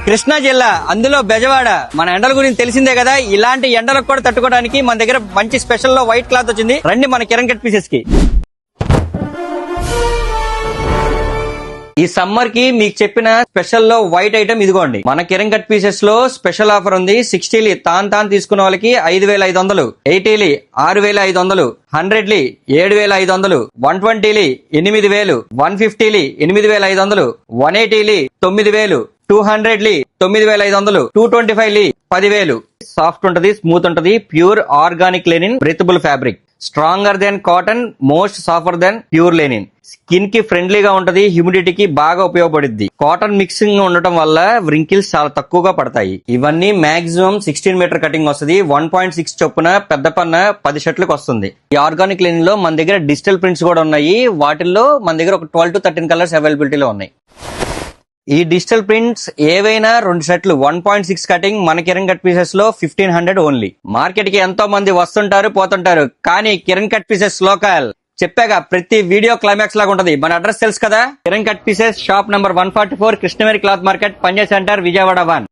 కృష్ణా జిల్లా, అందులో బెజవాడ. మన ఎండల గురించి తెలిసిందే కదా. ఇలాంటి ఎండలకు కూడా తట్టుకోవడానికి మన దగ్గర మంచి స్పెషల్ లో వైట్ క్లాత్ వచ్చింది. రండి మన కిరణ్ కట్ పీసెస్ కి. ఈ సమ్మర్ కి మీకు చెప్పిన స్పెషల్ లో వైట్ ఐటమ్ ఇదిగోండి. మన కిరణ్ కట్ పీసెస్ లో స్పెషల్ ఆఫర్ ఉంది. 60లి తాన్ తీసుకున్న వాళ్ళకి 5500, 80లి 6500, 100లి 7500, 120లి 8000, 150లి 8500, 180లి 9000, 200లి 9500, 225లి 10000. సాఫ్ట్ ఉంటది, స్మూత్ ఉంటది, pure organic linen breathable fabric, stronger than cotton, most softer than pure linen. Skin కి ఫ్రెండ్లీగా ఉంటది, హ్యూమిడిటీకి బాగా ఉపయోగపడుద్ది. కాటన్ మిక్సింగ్ ఉండటం వల్ల వ్రింకిల్స్ చాలా తక్కువగా పడతాయి. ఇవన్నీ మాక్సిమం 16 మీటర్ కటింగ్ వస్తుంది. 1.6 చొప్పున పెద్ద పన్న 10 షర్ట్లకు వస్తుంది. ఈ ఆర్గానిక్ లెనిన్ లో మన దగ్గర డిజిటల్ ప్రింట్స్ కూడా ఉన్నాయి. వాటిల్లో మన దగ్గర ఒక 12 to 13 కలర్స్ అవైలబిలిటీలో ఉన్నాయి. ఈ డిజిటల్ ప్రింట్స్ ఏవైనా 2 షర్ట్లు 1.6 కటింగ్ మన కిరణ్ కట్ పీసెస్ లో 1500 ఓన్లీ. మార్కెట్ కి ఎంతో మంది వస్తుంటారు పోతుంటారు, కానీ కిరణ్ కట్ పీసెస్ లోకల్. చెప్పాగా, ప్రతి వీడియో క్లైమాక్స్ లాగా ఉంటది. మన అడ్రస్ తెలుసు కదా, Kiran cut pieces, shop number 144, Krishnaveni cloth market, Punjab centre, Vijayawada 1.